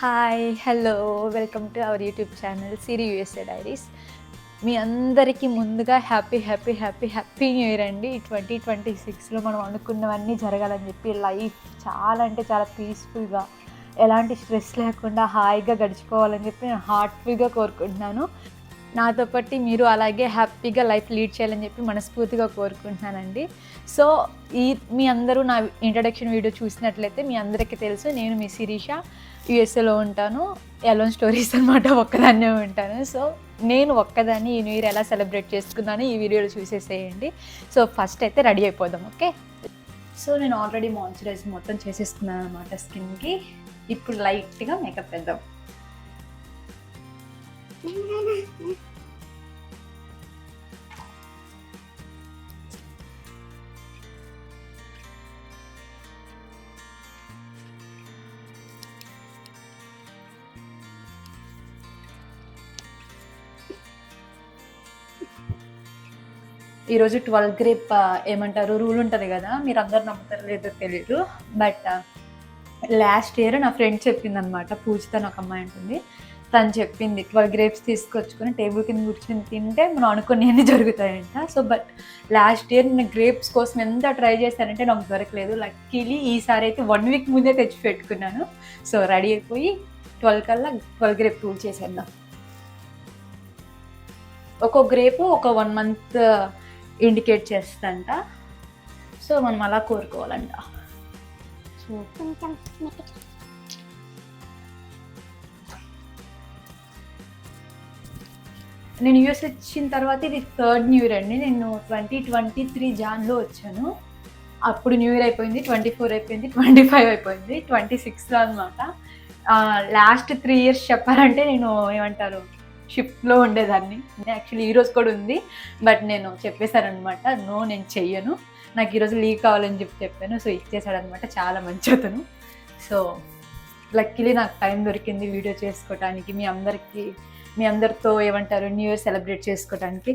Hi hello welcome to our YouTube channel Siri USA diaries. మీ అందరికీ ముందుగా happy happy happy happy new year అండి. 2026లో మనం అనుకున్నవన్నీ జరగాలని చెప్పి లైఫ్ చాలా అంటే చాలా పీస్ఫుల్గా ఎలాంటి స్ట్రెస్ లేకుండా హాయిగా గడిచిపోవాలని చెప్పి నేను హార్ట్ఫుల్గా కోరుకుంటున్నాను. నాతో పాటు మీరు అలాగే హ్యాపీగా లైఫ్ లీడ్ చేయాలని చెప్పి మనస్ఫూర్తిగా కోరుకుంటున్నానండి. సో మీ అందరూ నా ఇంట్రడక్షన్ వీడియో చూసినట్లయితే మీ అందరికీ తెలుసు, నేను మీ శిరీష, యూఎస్ఏలో ఉంటాను. ఎలోన్ స్టోరీస్ అనమాట, ఒక్కదాన్నే ఉంటాను. సో నేను ఒక్కదాన్ని ఈ న్యూ ఇయర్ ఎలా సెలబ్రేట్ చేసుకున్నాను ఈ వీడియోలో చూసేసేయండి. సో ఫస్ట్ అయితే రెడీ అయిపోదాం, ఓకే? సో నేను ఆల్రెడీ మాయిశ్చరైజ్ మొత్తం చేసేసుకున్నాను అనమాట స్కిన్కి. ఇప్పుడు లైట్గా మేకప్ వేద్దాం. ఈరోజు 12 గ్రేప్ ఏమంటారు రూల్ ఉంటుంది కదా, మీరు అందరు నమ్ముతారో లేదో తెలియదు. బట్ లాస్ట్ ఇయర్ నా ఫ్రెండ్ చెప్పింది అనమాట, పూజిత ఒక అమ్మాయి ఉంటుంది, తను చెప్పింది 12 గ్రేప్స్ తీసుకొచ్చుకొని టేబుల్ కింద కూర్చొని తింటే మనం అనుకునేవి జరుగుతాయంట. సో బట్ లాస్ట్ ఇయర్ నేను గ్రేప్స్ కోసం ఎంత ట్రై చేశానంటే నాకు దొరకలేదు. లక్కీలీ ఈసారి అయితే 1 వీక్ ముందే తెచ్చి పెట్టుకున్నాను. సో రెడీ అయిపోయి 12 కల్లా 12 గ్రేప్ రూల్ చేసేద్దాం. ఒక్కో గ్రేపు ఒక 1 మంత్ ఇండికేట్ చేస్తంట. సో మనం అలా కోరుకోవాలంట. సో నేను యూఎస్ వచ్చిన తర్వాత ఇది 3rd న్యూ ఇయర్ అండి. నేను 2023 జాన్లో వచ్చాను. అప్పుడు న్యూ ఇయర్ అయిపోయింది, 24 అయిపోయింది, 25 అయిపోయింది, 26లో అనమాట. లాస్ట్ 3 ఇయర్స్ చెప్పాలంటే నేను ఏమంటారు షిప్లో ఉండేదాన్ని. యాక్చువల్లీ ఈరోజు కూడా ఉంది, బట్ నేను చెప్పేశానమాట, నో నేను చెయ్యను, నాకు ఈరోజు లీవ్ కావాలని చెప్పాను. సో ఇచ్చేసాడనమాట, చాలా మంచి అతను. సో లక్కీలీ నాకు టైం దొరికింది వీడియో చేసుకోవటానికి, మీ అందరితో ఏమంటారు న్యూ ఇయర్ సెలబ్రేట్ చేసుకోవటానికి.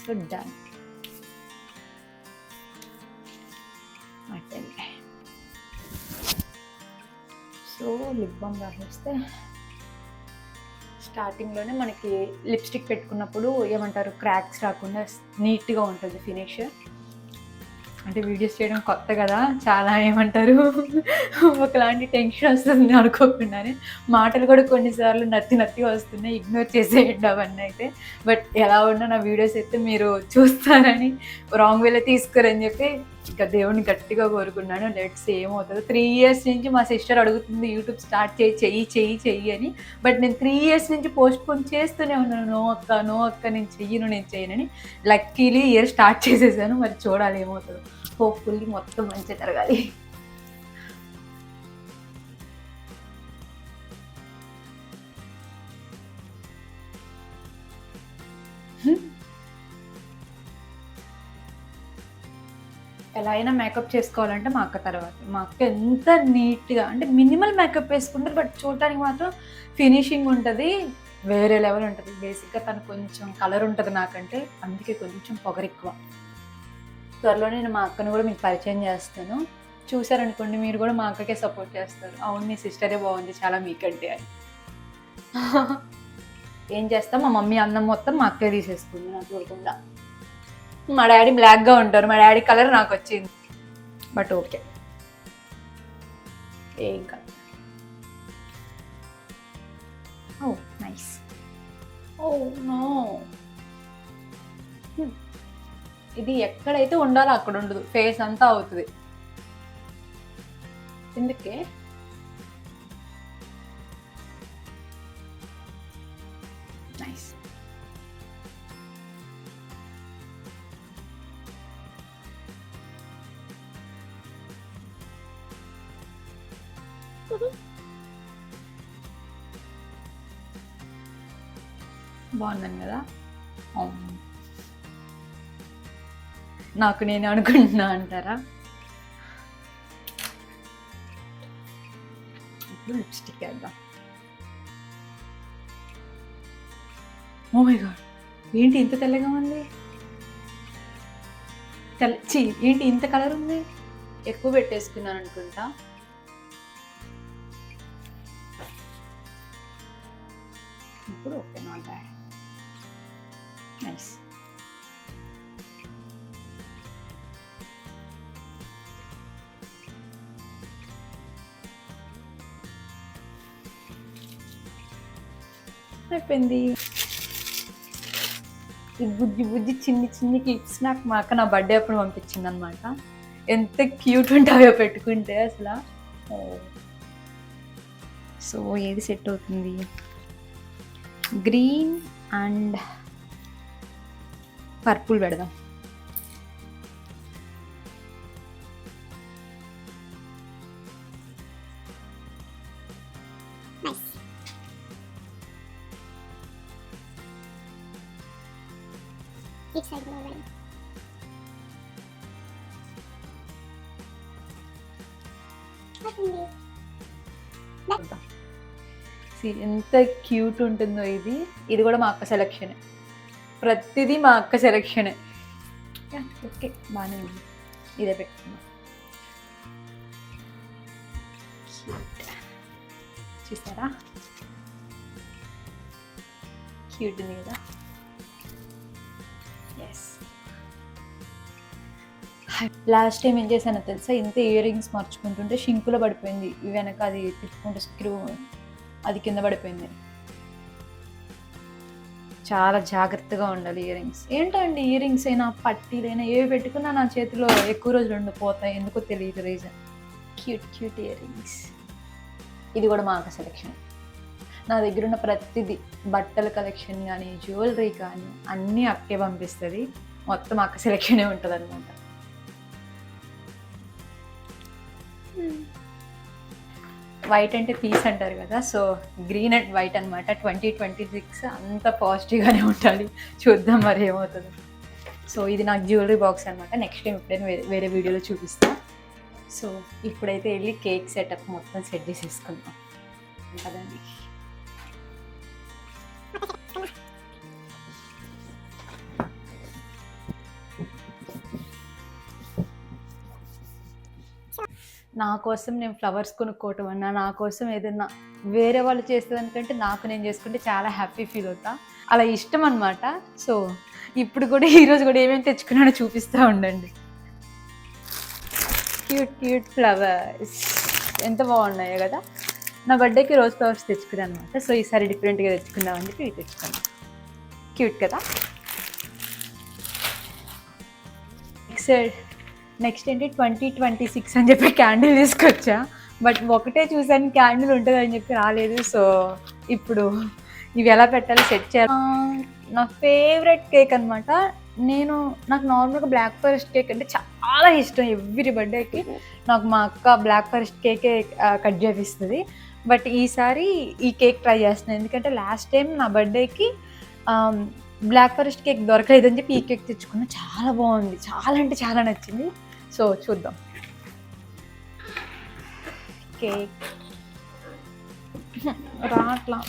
So done. So lip balm రాసేస్తే స్టార్టింగ్లోనే మనకి లిప్స్టిక్ పెట్టుకున్నప్పుడు ఏమంటారు క్రాక్స్ రాకుండా నీట్గా ఉంటుంది ఫినిష్. అంటే వీడియోస్ చేయడం కొత్త కదా, చాలా ఏమంటారు ఒకలాంటి టెన్షన్ వస్తుంది అనుకోకుండానే. మాటలు కూడా కొన్నిసార్లు నత్తిగా వస్తున్నాయి, ఇగ్నోర్ చేసేయండి అవన్నీ అయితే. బట్ ఎలా ఉన్నా నా వీడియోస్ అయితే మీరు చూస్తారని, రాంగ్ వేలో తీసుకోరని చెప్పి ఇంకా దేవుని గట్టిగా కోరుకున్నాను. లెట్స్ ఏమవుతుందో. 3 ఇయర్స్ నుంచి మా సిస్టర్ అడుగుతుంది యూట్యూబ్ స్టార్ట్ చెయ్యి అని. బట్ నేను 3 ఇయర్స్ నుంచి పోస్ట్పోన్ చేస్తూనే ఉన్నాను, నో అక్క నేను చెయ్యనని. లక్కీలీ ఇయర్ స్టార్ట్ చేసేసాను. మరి చూడాలి ఏమవుతుందో. హోప్ఫుల్లీ మొత్తం మంచిగా జరగాలి. ఎలా అయినా మేకప్ చేసుకోవాలంటే మా అక్క తర్వాత. మా అక్క ఎంత నీట్గా అంటే మినిమల్ మేకప్ వేసుకుంటారు, బట్ చూడటానికి మాత్రం ఫినిషింగ్ ఉంటుంది, వేరే లెవెల్ ఉంటుంది. బేసిక్గా తను కొంచెం కలర్ ఉంటుంది నాకంటే, అందుకే కొంచెం పొగరెక్కువ. త్వరలో నేను మా అక్కను కూడా మీకు పరిచయం చేస్తాను. చూసారనుకోండి మీరు కూడా మా అక్కకే సపోర్ట్ చేస్తారు, అవును మీ సిస్టరే బాగుంది చాలా మీకంటే అని. ఏం చేస్తాం, మా మమ్మీ అన్నం మొత్తం మా అక్కే తీసేసుకుంది నాకు చూడకుండా. మా డాడీ బ్లాక్గా ఉంటారు, మా డాడీ కలర్ నాకు వచ్చింది, బట్ ఓకే ఏం కాదు. ఓ నైస్. ఓ నో, ఇది ఎక్కడైతే ఉండాలో అక్కడ ఉండదు, ఫేస్ అంతా అవుతుంది. ఎందుకే నైస్. బాగుందని కదా, నాకు నేను అనుకుంటున్నా అంటారా. ఇప్పుడు లిప్స్టిక్ వేద్దాం. ఓ మై గాడ్, ఏంటి ఇంత తెల్లగా ఉంది, ఏంటి ఇంత కలర్ ఉంది. ఎక్కువ పెట్టేసుకున్నాను అనుకుంటా. ఇప్పుడు ఓకే, నాట్ బ్యాడ్, నైస్. అయిపోయింది. ఈ బుజ్జి బుజ్జి చిన్ని చిన్ని క్లిప్స్ నాకు మా అక్క నా బర్త్డే అప్పుడు పంపించింది అనమాట. ఎంత క్యూట్ ఉంటాయో పెట్టుకుంటే అసలు. సో ఏది సెట్ అవుతుంది? గ్రీన్ అండ్ పర్పుల్ పెడదాం. ఎంత క్యూట్ ఉంటుందో ఇది. ఇది కూడా మా అక్క సెలక్షనే, ప్రతిదీ మా అక్క సెలక్షనే. ఓకే, బాగానే ఉంది, ఇదే పెట్టుకున్నాం. చూసారా క్యూట్ ఉంది కదా. ఎస్, లాస్ట్ టైం ఏం చేశానో తెలుసా, ఇంత ఇయర్ రింగ్స్ మార్చుకుంటుంటే షింకులో పడిపోయింది. వెనక అది తిప్పుకుంటే స్క్రూ అది కింద పడిపోయింది. చాలా జాగ్రత్తగా ఉండాలి ఇయర్ రింగ్స్. ఏంటండి ఇయర్ రింగ్స్ అయినా పట్టీలైనా ఏవి పెట్టుకున్నా నా చేతిలో ఎక్కువ రోజులు ఉండిపోతాయి, ఎందుకో తెలియదు reason. Cute cute ear rings. ఇది కూడా మా అక్క సెలెక్షన్. నా దగ్గర ఉన్న ప్రతిదీ, బట్టల కలెక్షన్ కానీ జ్యువెలరీ కానీ అన్నీ అక్కే పంపిస్తుంది. మొత్తం అక్క సెలెక్షనే ఉంటుంది అనమాట. వైట్ అంటే పీస్ అంటారు కదా, సో గ్రీన్ అండ్ వైట్ అనమాట. 2026 అంత పాజిటివ్గానే ఉండాలి. చూద్దాం మరి ఏమవుతుంది. సో ఇది నాకు జ్యువెలరీ బాక్స్ అనమాట. నెక్స్ట్ టైం ఎప్పుడైనా వేరే వీడియోలో చూపిస్తాను. సో ఇప్పుడైతే వెళ్ళి కేక్ సెటప్ మొత్తం సెట్ చేసేసుకుందాం కదండి. నా కోసం నేను ఫ్లవర్స్ కొనుక్కోవటం అన్నా, నా కోసం ఏదైనా వేరే వాళ్ళు చేసేదానికంటే నాకు నేను చేసుకుంటే చాలా హ్యాపీ ఫీల్ అవుతా. అలా ఇష్టం అనమాట. సో ఇప్పుడు కూడా ఈరోజు కూడా ఏమేమి తెచ్చుకున్నానో చూపిస్తూ ఉండండి. క్యూట్ క్యూట్ ఫ్లవర్స్ ఎంత బాగున్నాయో కదా. నా బర్త్డేకి రోజ్ ఫ్లవర్స్ తెచ్చుకున్నాను అనమాట. సో ఈసారి డిఫరెంట్గా తెచ్చుకుందామని చెప్పి ఇవి తెచ్చుకున్నాను. క్యూట్ కదా. నెక్స్ట్ ఏంటి 2026 అని చెప్పి క్యాండిల్ తీసుకొచ్చా. బట్ ఒకటే చూసాను క్యాండిల్ ఉంటుంది అని చెప్పి రాలేదు. సో ఇప్పుడు ఇవి ఎలా పెట్టాలో సెట్ చేయాలి. నా ఫేవరెట్ కేక్ అనమాట. నాకు నార్మల్గా బ్లాక్ ఫారెస్ట్ కేక్ అంటే చాలా ఇష్టం. ఎవ్రీ బర్త్డేకి నాకు మా అక్క బ్లాక్ ఫారెస్ట్ కేకే కట్ చేపిస్తుంది. బట్ ఈసారి ఈ కేక్ ట్రై చేస్తున్నాను. ఎందుకంటే లాస్ట్ టైం నా బర్త్డేకి బ్లాక్ ఫారెస్ట్ కేక్ దొరకలేదని చెప్పి ఈ కేక్ తెచ్చుకున్నా. చాలా బాగుంది, చాలా అంటే చాలా నచ్చింది. సో చూద్దాం. కేక్ రాట్లా.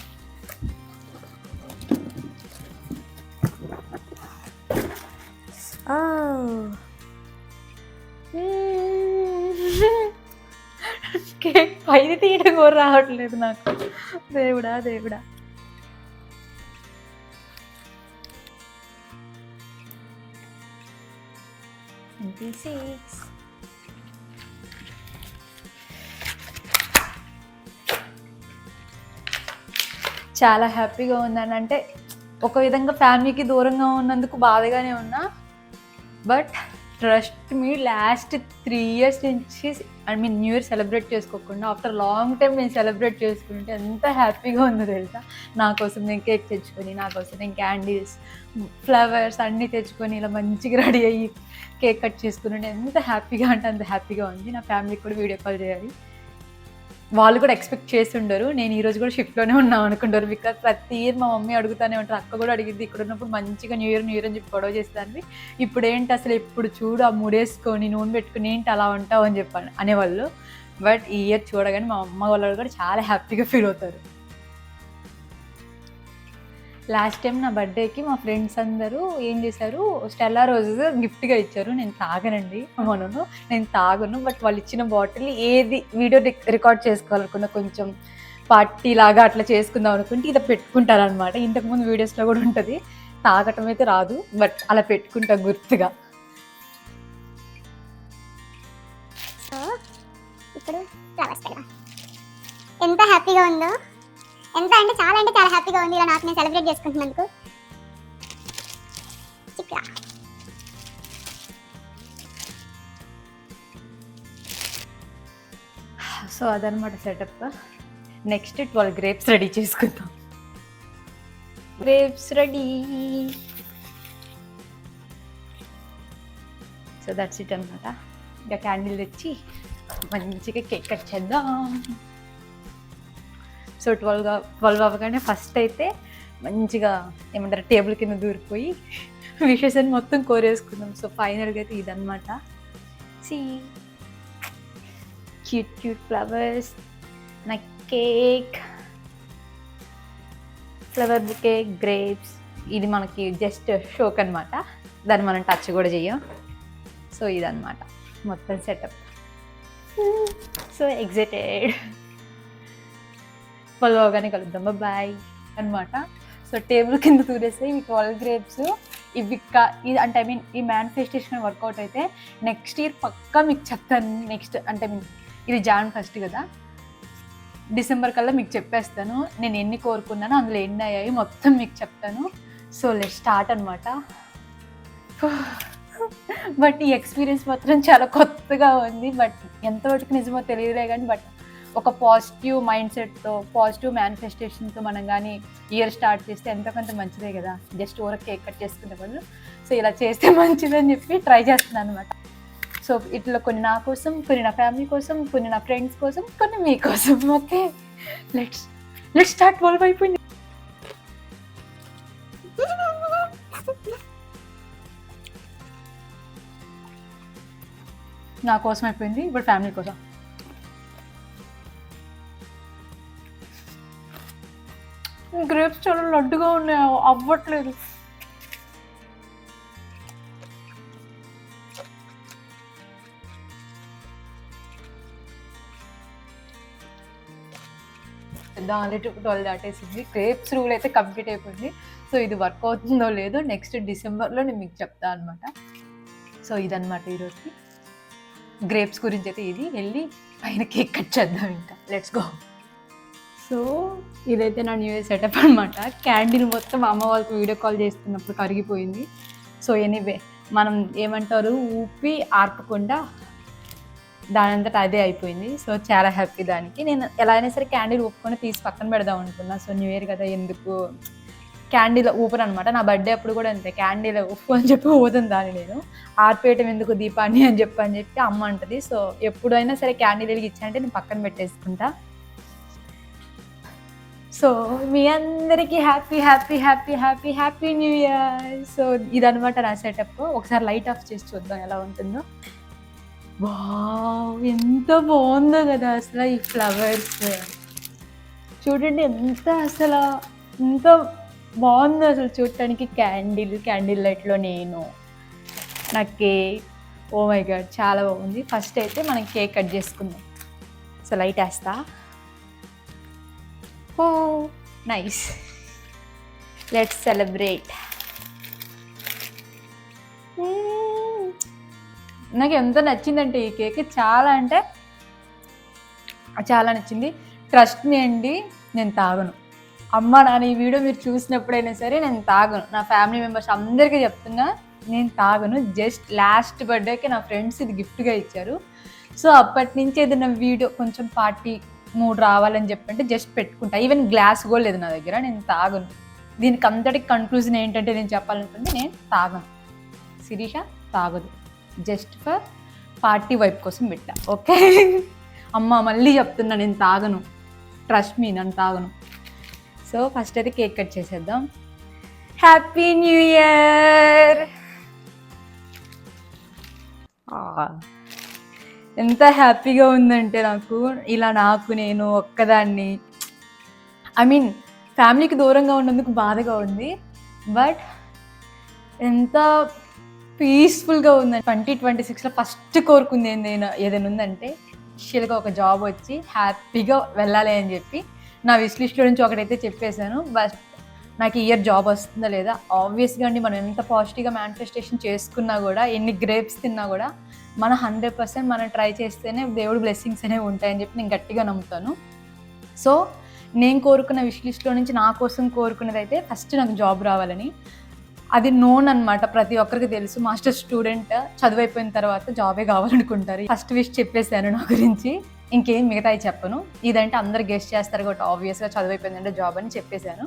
కేక్ పైన తీయడం కూడా రావట్లేదు నాకు. దేవుడా దేవుడా. చాలా హ్యాపీగా ఉందని. అంటే ఒక విధంగా ఫ్యామిలీకి దూరంగా ఉన్నందుకు బాధగానే ఉన్నా. But trust me, last 3 years నుంచి న్యూ ఇయర్ సెలబ్రేట్ చేసుకోకుండా ఆఫ్టర్ లాంగ్ టైం నేను సెలబ్రేట్ చేసుకుంటే ఎంత హ్యాపీగా ఉందో తెలుసా. నా కోసం నేను కేక్ తెచ్చుకొని, నా కోసం నేను క్యాండిల్స్, ఫ్లవర్స్ అన్నీ తెచ్చుకొని ఇలా మంచిగా రెడీ అయ్యి కేక్ కట్ చేసుకుని ఎంత హ్యాపీగా అంటే అంత హ్యాపీగా ఉంది. నా ఫ్యామిలీకి కూడా వీడియో కాల్ చేయాలి. వాళ్ళు కూడా ఎక్స్పెక్ట్ చేసి ఉండరు నేను ఈరోజు కూడా షిఫ్ట్లోనే ఉన్నాం అనుకుంటారు. బికాజ్ ప్రతి ఇయర్ మా మమ్మీ అడుగుతానే ఉంటారు. అక్క కూడా అడిగింది, ఇక్కడ ఉన్నప్పుడు మంచిగా న్యూ ఇయర్ అని చెప్పి గొడవ చేసేదాన్ని. ఇప్పుడు ఏంటి అసలు ఎప్పుడు చూడు ఆ ముడేసుకొని నూనె పెట్టుకుని ఏంటి అలా ఉంటావు అని చెప్పాను అనేవాళ్ళు. బట్ ఈ ఇయర్ చూడగానే మా అమ్మ వాళ్ళు కూడా చాలా హ్యాపీగా ఫీల్ అవుతారు. లాస్ట్ టైం నా బర్త్డేకి మా ఫ్రెండ్స్ అందరూ ఏం చేశారు, స్టెల్లా రోజెస్ గిఫ్ట్గా ఇచ్చారు. నేను తాగనండి, నేను తాగను. బట్ వాళ్ళు ఇచ్చిన బాటిల్ ఏది వీడియో రికార్డ్ చేసుకోవాలనుకున్న కొంచెం పార్టీ లాగా అట్లా చేసుకుందాం అనుకుంటే ఇది పెట్టుకుంటారనమాట. ఇంతకుముందు వీడియోస్లో కూడా ఉంటుంది. తాగటం అయితే రాదు, బట్ అలా పెట్టుకుంటా గుర్తుగా. సో ఇప్పుడు ఫ్లవర్స్ పెడదాం. ఎంత హ్యాపీగా ఉందో, ఎంత అంటే చాలా హ్యాపీగా ఉంది ఇలా నాకు నేను సెలబ్రేట్ చేసుకుంటున్నందుకు. చిక్కా సో అదనమాట సెటప్. నెక్స్ట్ 12 గ్రేప్స్ రెడీ చేసుకుందాం. Grapes ready. So that's it అనమాట. ఇంకా క్యాండిల్ తెచ్చి మంచిగా కేక్ కట్ చేద్దాం. సో 12 అవ్వగానే ఫస్ట్ అయితే మంచిగా ఏమంటారు టేబుల్ కింద దూరిపోయి విషెస్ అని మొత్తం కోరేసుకుందాం. సో ఫైనల్గా అయితే ఇదనమాట. సి క్యూట్ ఫ్లవర్స్, నా కేక్, ఫ్లవర్ బుకే, గ్రేప్స్. ఇది మనకి జస్ట్ షోక్ అనమాట, దాన్ని మనం టచ్ కూడా చెయ్యం. సో ఇదన్నమాట మొత్తం సెటప్. So excited. 12 అవగానే కలుద్దాం. బాయ్ అనమాట. సో టేబుల్ కింద తూరేస్తే ఇవి 12 గ్రేప్స్. ఇవి ఇది అంటే ఐ మీన్ ఈ మేనిఫెస్టేషన్ వర్కౌట్ అయితే నెక్స్ట్ ఇయర్ పక్కా మీకు చెప్తాను. నెక్స్ట్ అంటే ఇది Jan 1 కదా, డిసెంబర్ కల్లా మీకు చెప్పేస్తాను నేను ఎన్ని కోరుకున్నానో, అందులో ఎన్ని అయ్యాయి మొత్తం మీకు చెప్తాను. సో లెట్స్ స్టార్ట్ అనమాట. బట్ ఈ ఎక్స్పీరియన్స్ మాత్రం చాలా కొత్తగా ఉంది. బట్ ఎంతవరకు నిజమో తెలియదులే కానీ, బట్ ఒక పాజిటివ్ మైండ్ సెట్తో, పాజిటివ్ మేనిఫెస్టేషన్తో మనం కానీ ఇయర్ స్టార్ట్ చేస్తే ఎంతో కొంత మంచిదే కదా. జస్ట్ ఊరకు కేక్ కట్ చేసుకునే బదులు సో ఇలా చేస్తే మంచిదని చెప్పి ట్రై చేస్తున్నాను అనమాట. సో ఇట్లా కొన్ని నా కోసం, కొన్ని నా ఫ్యామిలీ కోసం, కొన్ని నా ఫ్రెండ్స్ కోసం, కొన్ని మీకోసం. Okay, let's start. 12 అయిపోయింది. నా కోసం అయిపోయింది, ఇప్పుడు ఫ్యామిలీ కోసం. గ్రేప్స్ చాలా లడ్డుగా ఉన్నాయి, అవ్వట్లేదు. ఆల్రెడీ 12 దాటేసింది. గ్రేప్స్ రూల్ అయితే కంప్లీట్ అయిపోయింది. సో ఇది వర్క్ అవుతుందో లేదో నెక్స్ట్ డిసెంబర్లో నేను మీకు చెప్తాను అనమాట. సో ఇదనమాట ఈరోజు గ్రేప్స్ గురించి అయితే. ఇది వెళ్ళి పైన కేక్ కట్ చేద్దాం. ఇంకా లెట్స్ గో. సో ఇదైతే నా న్యూ ఇయర్ సెటప్ అనమాట. క్యాండిల్ మొత్తం అమ్మ వాళ్ళకి వీడియో కాల్ చేస్తున్నప్పుడు కరిగిపోయింది. సో ఎనీవే మనం ఏమంటారు ఊపి ఆర్పకుండా దానంతట అదే అయిపోయింది. సో చాలా హ్యాపీ దానికి. నేను ఎలా అయినా సరే క్యాండిల్ ఊపుకొని తీసి పక్కన పెడదాం అనుకున్నా. సో న్యూ ఇయర్ కదా, ఎందుకు క్యాండిల్ ఊపను అనమాట. నా బర్త్డే అప్పుడు కూడా అంతే, క్యాండిల్ ఉప్పు అని చెప్పి ఊదును దాన్ని నేను. ఆర్పేయటం ఎందుకు దీపాన్ని అని చెప్పి అమ్మ అంటది. సో ఎప్పుడైనా సరే క్యాండిల్ వెలిగించాలంటే నేను పక్కన పెట్టేసుకుంటా. సో మీ అందరికీ happy happy happy happy happy new year. So ఇదనమాట నా సెటప్. ఒకసారి లైట్ ఆఫ్ చేసి చూద్దాం ఎలా ఉంటుందో. వావ్, ఎంత బాగుందో కదా అసలు ఈ ఫ్లవర్స్. చూడండి ఎంత బాగుందో అసలు చూడటానికి. క్యాండిల్ లైట్లో నేను, నా కేక్. ఓ మై గాడ్, చాలా బాగుంది. ఫస్ట్ అయితే మనం కేక్ కట్ చేసుకుందాం. సో లైట్ వేస్తా. ఓ నైస్, లెట్స్ సెలబ్రేట్. నాకు ఎంత నచ్చిందంటే ఈ కేక్, చాలా అంటే చాలా నచ్చింది. ట్రస్ట్ మీ అండి, నేను తాగను. అమ్మ నాన్న ఈ వీడియో మీరు చూసినప్పుడైనా సరే నేను తాగను. నా ఫ్యామిలీ మెంబర్స్ అందరికీ చెప్తున్నా, నేను తాగను. జస్ట్ లాస్ట్ బర్త్డేకి నా ఫ్రెండ్స్ ఇది గిఫ్ట్గా ఇచ్చారు. సో అప్పటి నుంచి ఏదైనా వీడియో కొంచెం పార్టీ మూడు రావాలని చెప్పంటే జస్ట్ పెట్టుకుంటా. ఈవెన్ గ్లాస్ కూడా లేదు నా దగ్గర. నేను తాగను. దీనికి అంతటికి కన్క్లూజన్ ఏంటంటే నేను చెప్పాలనుకుంటే నేను తాగను. శిరీష తాగదు. జస్ట్ ఫర్ పార్టీ వైప్ కోసం పెట్టా. ఓకే అమ్మ మళ్ళీ చెప్తున్నా, నేను తాగను. ట్రస్ట్ మీ, నన్ను తాగను. సో ఫస్ట్ అయితే కేక్ కట్ చేసేద్దాం. Happy new year. ఎంత హ్యాపీగా ఉందంటే నాకు, ఇలా నేను ఒక్కదాన్ని, ఐ మీన్ ఫ్యామిలీకి దూరంగా ఉన్నందుకు బాధగా ఉంది. బట్ ఎంత పీస్ఫుల్గా ఉందండి. 2026లో ఫస్ట్ కోరుకుంది ఏదైనా ఉందంటే ఇషియల్గా ఒక జాబ్ వచ్చి హ్యాపీగా వెళ్ళాలి అని చెప్పి. నా విష్ లిస్ట్లో నుంచి ఒకటైతే చెప్పేశాను. బట్ నాకు ఈ ఇయర్ జాబ్ వస్తుందా లేదా, ఆబ్వియస్గా అండి మనం ఎంత పాజిటివ్గా మేనిఫెస్టేషన్ చేసుకున్నా కూడా, ఎన్ని గ్రేప్స్ తిన్నా కూడా మన 100% మనం ట్రై చేస్తేనే దేవుడు బ్లెస్సింగ్స్ అనేవి ఉంటాయని చెప్పి నేను గట్టిగా నమ్ముతాను. సో నేను కోరుకున్న విష్ లిస్ట్లో నుంచి నా కోసం కోరుకున్నది అయితే ఫస్ట్ నాకు జాబ్ రావాలని. అది నోన్ అనమాట, ప్రతి ఒక్కరికి తెలుసు. మాస్టర్స్ స్టూడెంట్ చదువు అయిపోయిన తర్వాత జాబే కావాలనుకుంటారు. ఫస్ట్ విష్ చెప్పేశాను నా గురించి, ఇంకేం మిగతాయి చెప్పను. ఇదంటే అందరు గెస్ట్ చేస్తారు కాబట్టి ఆబ్వియస్గా చదువు అయిపోయిందంటే జాబ్ అని చెప్పేశాను.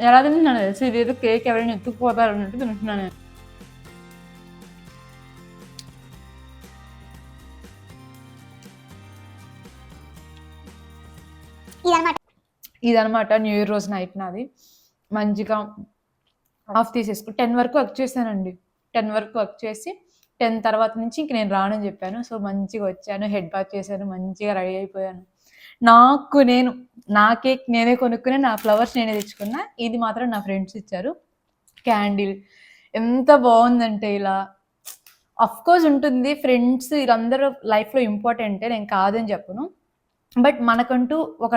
ఎలా తింటున్నాను తెలుసు, ఇదేదో కేక్ ఎవరైనా ఎత్తుకుపోతారు అన్నట్టు తింటున్నాను. ఇదనమాట న్యూ ఇయర్ రోజు నైట్ నాది. మంచిగా ఆఫ్ తీసేసుకు 10 వరకు వర్క్ చేశానండి. 10 వరకు వర్క్ చేసి 10 తర్వాత నుంచి ఇంక నేను రానని చెప్పాను. సో మంచిగా వచ్చాను, హెడ్ బాత్ చేశాను, మంచిగా రెడీ అయిపోయాను. నా కేక్ నేనే కొనుక్కుని, నా ఫ్లవర్స్ నేనే తెచ్చుకున్నా. ఇది మాత్రం నా ఫ్రెండ్స్ ఇచ్చారు. క్యాండిల్ ఎంత బాగుందంటే, ఇలా అఫ్కోర్స్ ఉంటుంది, ఫ్రెండ్స్ వీళ్ళందరూ లైఫ్లో ఇంపార్టెంటే, నేను కాదని చెప్పను. బట్ మనకంటూ ఒక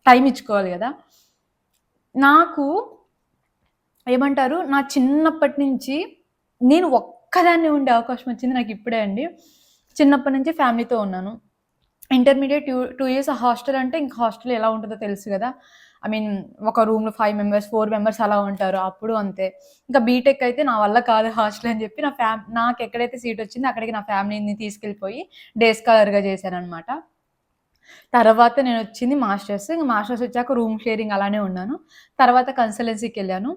టైం ఇచ్చుకోవాలి కదా. నాకు ఏమంటారు, నా చిన్నప్పటి నుంచి నేను ఒక్కదాన్ని ఉండే అవకాశం వచ్చింది నాకు ఇప్పుడే అండి. చిన్నప్పటి నుంచి ఫ్యామిలీతో ఉన్నాను. ఇంటర్మీడియట్ 2 years హాస్టల్ అంటే, ఇంక హాస్టల్ ఎలా ఉంటుందో తెలుసు కదా. ఐ మీన్ ఒక రూమ్లో 5 members 4 members అలా ఉంటారు. అప్పుడు అంతే. ఇంకా బీటెక్ అయితే నా వల్ల కాదు హాస్టల్ అని చెప్పి నాకు ఎక్కడైతే సీట్ వచ్చిందో అక్కడికి నా ఫ్యామిలీని తీసుకెళ్ళిపోయి డే స్కాలర్గా చేశానమాట. తర్వాత నేను వచ్చింది మాస్టర్స్. ఇంకా మాస్టర్స్ వచ్చాక రూమ్ షేరింగ్ అలానే ఉన్నాను. తర్వాత కన్సల్టెన్సీకి వెళ్ళాను.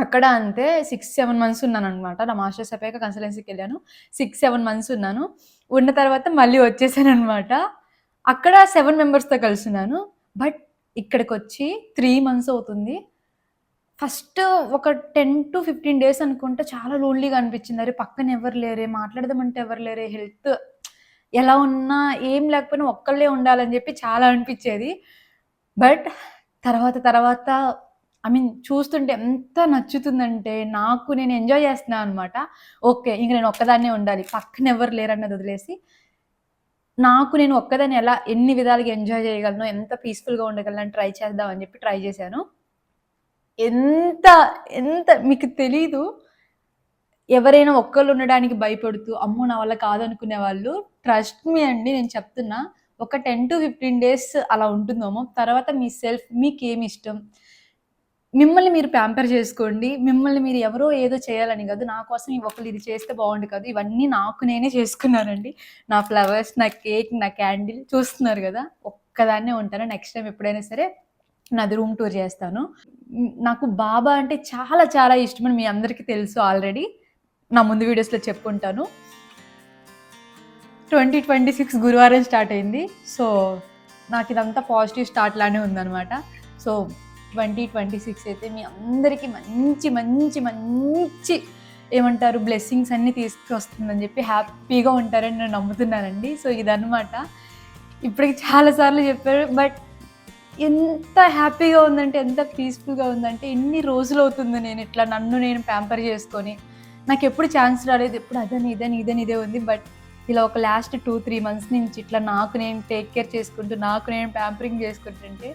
అక్కడ అంతే 6-7 months ఉన్నాను అనమాట. నా మాస్టర్స్ అయిపోయాక కన్సల్టెన్సీకి వెళ్ళాను. 6-7 months ఉన్నాను. ఉన్న తర్వాత మళ్ళీ వచ్చేసాను అనమాట. అక్కడ 7 members కలిసి ఉన్నాను. బట్ ఇక్కడికి వచ్చి 3 months అవుతుంది. ఫస్ట్ ఒక 10 to 15 days అనుకుంటే చాలా లోన్లీగా అనిపించింది. అరే పక్కన ఎవరు లేరే, మాట్లాడదామంటే ఎవరు లేరే, హెల్త్ ఎలా ఉన్నా ఏం లేకపోయినా ఒక్కళ్ళే ఉండాలని చెప్పి చాలా అనిపించేది. బట్ తర్వాత ఐ మీన్ చూస్తుంటే ఎంత నచ్చుతుందంటే, నేను ఎంజాయ్ చేస్తున్నాను అనమాట. ఓకే, ఇంక నేను ఒక్కదాన్నే ఉండాలి, పక్కన ఎవరు లేరన్నది వదిలేసి నేను ఒక్కదాన్ని ఎన్ని విధాలుగా ఎంజాయ్ చేయగలను, ఎంత పీస్ఫుల్గా ఉండగలను ట్రై చేద్దాం అని చెప్పి ట్రై చేశాను. ఎంత మీకు తెలీదు, ఎవరైనా ఒక్కళ్ళు ఉండడానికి భయపడుతూ అమ్మో నా వల్ల కాదనుకునే వాళ్ళు, ట్రస్ట్ మీ అండి నేను చెప్తున్నా, ఒక 10 to 15 days అలా ఉంటుందేమో. తర్వాత మీ సెల్ఫ్, మీకేమి ఇష్టం, మిమ్మల్ని మీరు ప్యాంపర్ చేసుకోండి. మిమ్మల్ని మీరు ఎవరో ఏదో చేయాలని కాదు, నా కోసం ఒకళ్ళు ఇది చేస్తే బాగుండు కాదు, ఇవన్నీ నేనే చేసుకున్నానండి. నా ఫ్లవర్స్, నా కేక్, నా క్యాండిల్ చూస్తున్నారు కదా. ఒక్కదాన్నే ఉంటాను. నెక్స్ట్ టైం ఎప్పుడైనా సరే నాది రూమ్ టూర్ చేస్తాను. నాకు బాబా అంటే చాలా చాలా ఇష్టమని మీ అందరికీ తెలుసు ఆల్రెడీ, నా ముందు వీడియోస్లో చెప్పుకుంటాను. 2026 గురువారం స్టార్ట్ అయింది. సో నాకు ఇదంతా పాజిటివ్ స్టార్ట్ లానే ఉందన్నమాట. సో 2026 అయితే మీ అందరికీ మంచి మంచి మంచి ఏమంటారు బ్లెస్సింగ్స్ అన్నీ తీసుకొస్తుందని చెప్పి హ్యాపీగా ఉంటారని నేను నమ్ముతున్నానండి. సో ఇదన్నమాట. ఇప్పటికి చాలాసార్లు చెప్పారు, బట్ ఎంత హ్యాపీగా ఉందంటే, ఎంత పీస్ఫుల్గా ఉందంటే, ఎన్ని రోజులు అవుతుంది నేను ఇట్లా నేను ప్యాంపర్ చేసుకొని. నాకు ఎప్పుడు ఛాన్స్ రాలేదు, ఎప్పుడు ఇదే ఉంది. బట్ ఇలా ఒక లాస్ట్ 2-3 months నుంచి ఇట్లా నేను టేక్ కేర్ చేసుకుంటూ, నేను ప్యాంపరింగ్ చేసుకుంటుంటే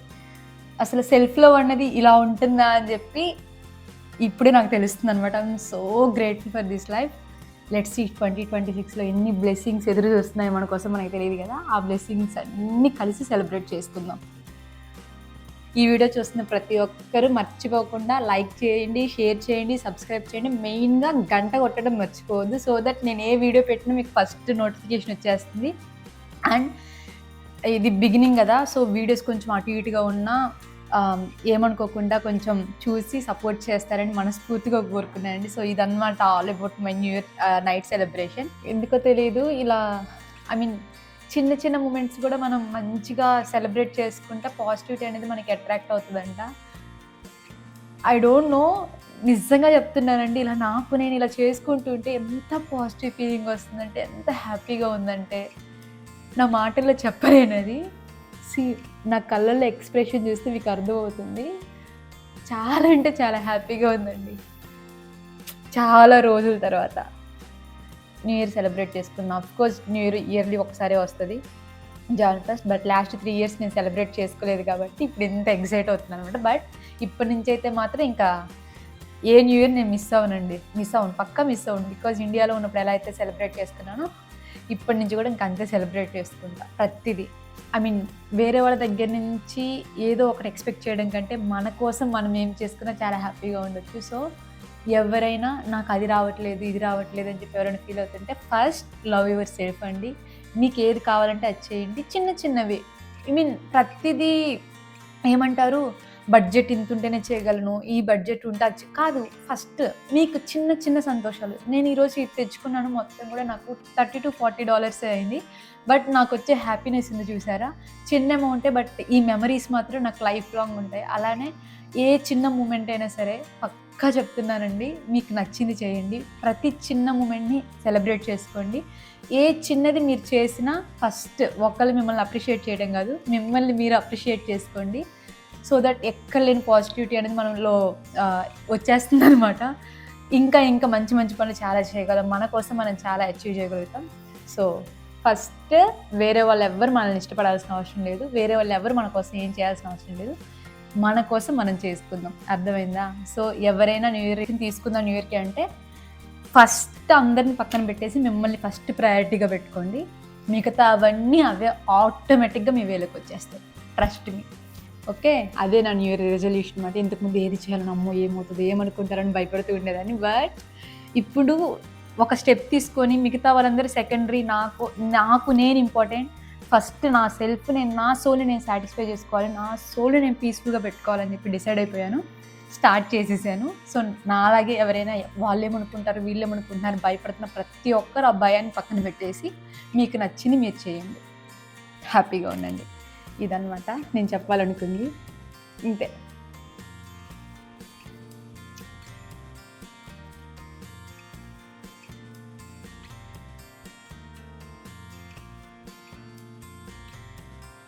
అసలు సెల్ఫ్ లవ్ అన్నది ఇలా ఉంటుందా అని చెప్పి ఇప్పుడే నాకు తెలుస్తుంది అనమాట. I'm so grateful for this life. Let's see 2026లో ఎన్ని బ్లెస్సింగ్స్ ఎదురు చూస్తున్నాయి మన కోసం, మనకి తెలియదు కదా. ఆ బ్లెస్సింగ్స్ అన్నీ కలిసి సెలబ్రేట్ చేసుకుందాం. ఈ వీడియో చూస్తున్న ప్రతి ఒక్కరూ మర్చిపోకుండా లైక్ చేయండి, షేర్ చేయండి, సబ్స్క్రైబ్ చేయండి. మెయిన్గా గంట కొట్టడం మర్చిపోవద్దు, సో దట్ నేను ఏ వీడియో పెట్టినా మీకు ఫస్ట్ నోటిఫికేషన్ వచ్చేస్తుంది. అండ్ ఇది బిగినింగ్ కదా, సో వీడియోస్ కొంచెం అటు ఇటుగా ఉన్నా ఏమనుకోకుండా కొంచెం చూసి సపోర్ట్ చేస్తారని మనస్ఫూర్తిగా కోరుకున్నానండి. సో ఇదన్నమాట all about my new year night celebration. ఎందుకో తెలియదు, ఇలా ఐ మీన్ చిన్న చిన్న మూమెంట్స్ కూడా మనం మంచిగా సెలబ్రేట్ చేసుకుంటే పాజిటివిటీ అనేది మనకి అట్రాక్ట్ అవుతుందంట. ఐ డోంట్ నో, నిజంగా చెప్తున్నానండి. నేను ఇలా చేసుకుంటుంటే ఎంత పాజిటివ్ ఫీలింగ్ వస్తుందంటే, ఎంత హ్యాపీగా ఉందంటే నా మాటల్లో చెప్పలేనది. నా కళ్ళల్లో ఎక్స్ప్రెషన్ చూస్తే మీకు అర్థమవుతుంది. చాలా అంటే చాలా హ్యాపీగా ఉందండి. చాలా రోజుల తర్వాత న్యూ ఇయర్ సెలబ్రేట్ చేసుకున్నాం. అఫ్కోర్స్ న్యూ ఇయర్ ఇయర్లీ ఒకసారి వస్తుంది. Jan first. But last 3 years నేను సెలబ్రేట్ చేసుకోలేదు కాబట్టి ఇప్పుడు ఇంత ఎక్సైట్ అవుతున్నాను అనమాట. బట్ ఇప్పటి నుంచి అయితే మాత్రం ఇంకా ఏ న్యూ ఇయర్ నేను మిస్ అవ్వను, పక్కా మిస్ అవ్వను. బికాజ్ ఇండియాలో ఉన్నప్పుడు ఎలా అయితే సెలబ్రేట్ చేసుకున్నానో ఇప్పటి నుంచి కూడా ఇంకా అంతే సెలబ్రేట్ చేసుకుంటా ప్రతిదీ. ఐ మీన్ వేరే వాళ్ళ దగ్గర నుంచి ఏదో ఒకటి ఎక్స్పెక్ట్ చేయడం కంటే మన కోసం మనం ఏం చేసుకున్నా చాలా హ్యాపీగా ఉండొచ్చు. సో ఎవరైనా నాకు అది రావట్లేదు, ఇది రావట్లేదు అని చెప్పి ఎవరైనా ఫీల్ అవుతుంటే ఫస్ట్ లవ్ యువర్ సెల్ఫ్ అండి. మీకు ఏది కావాలంటే అది చేయండి. చిన్న చిన్నవి, ఐ మీన్ ప్రతిదీ ఏమంటారు బడ్జెట్ ఇంత ఉంటేనే చేయగలను, ఈ బడ్జెట్ ఉంటే అది కాదు. ఫస్ట్ మీకు చిన్న చిన్న సంతోషాలు. నేను ఈరోజు ఇది తెచ్చుకున్నాను, మొత్తం కూడా నాకు $30 to $40 అయింది. బట్ నాకు వచ్చే హ్యాపీనెస్ ఉంది చూసారా, చిన్న అమౌంటే బట్ ఈ మెమరీస్ మాత్రం నాకు లైఫ్ లాంగ్ ఉంటాయి. అలానే ఏ చిన్న మూమెంట్ అయినా సరే పక్కా చెప్తున్నానండి, మీకు నచ్చింది చేయండి. ప్రతి చిన్న మూమెంట్ని సెలబ్రేట్ చేసుకోండి. ఏ చిన్నది మీరు చేసినా ఫస్ట్ ఒకళ్ళు మిమ్మల్ని అప్రిషియేట్ చేయడం కాదు, మిమ్మల్ని మీరు అప్రిషియేట్ చేసుకోండి. సో దట్ ఎక్కడ లేని పాజిటివిటీ అనేది మనలో వచ్చేస్తుంది అనమాట. ఇంకా ఇంకా మంచి మంచి పనులు చాలా చేయగలం, మన కోసం మనం చాలా అచీవ్ చేయగలుగుతాం. సో ఫస్ట్ వేరే వాళ్ళు ఎవ్వరు మనల్ని ఇష్టపడాల్సిన అవసరం లేదు, వేరే వాళ్ళు ఎవరు మన కోసం ఏం చేయాల్సిన అవసరం లేదు. మన కోసం మనం చేసుకుందాం, అర్థమైందా? సో ఎవరైనా న్యూ ఇయర్కి తీసుకుందాం, న్యూ ఇయర్కి అంటే ఫస్ట్ అందరిని పక్కన పెట్టేసి మిమ్మల్ని ఫస్ట్ ప్రయారిటీగా పెట్టుకోండి. మిగతా అవన్నీ అవే ఆటోమేటిక్గా మీ వేలోకి వచ్చేస్తాయి, ట్రస్ట్ మీ. ఓకే, అదే నా న్యూ ఇయర్ రెజల్యూషన్ అనమాట. ఇంతకుముందు ఏది చేయాలని, అమ్మో ఏమవుతుంది ఏమనుకుంటారని భయపడుతూ ఉండేదాన్ని. బట్ ఇప్పుడు ఒక స్టెప్ తీసుకొని మిగతా వాళ్ళందరూ సెకండరీ, నాకు నేను ఇంపార్టెంట్. ఫస్ట్ నా సెల్ఫ్, నా సోల్ని నేను సాటిస్ఫై చేసుకోవాలి, నా సోల్ని నేను పీస్ఫుల్గా పెట్టుకోవాలని చెప్పి డిసైడ్ అయిపోయాను, స్టార్ట్ చేసేసాను. సో నాలాగే ఎవరైనా వాళ్ళేమనుకుంటారు వీళ్ళేమనుకుంటున్నారు భయపడుతున్న ప్రతి ఒక్కరు ఆ భయాన్ని పక్కన పెట్టేసి మీకు నచ్చింది మీరు చేయండి, హ్యాపీగా ఉండండి. ఇదన్నమాట నేను చెప్పాలనుకుంది, ఇంతే.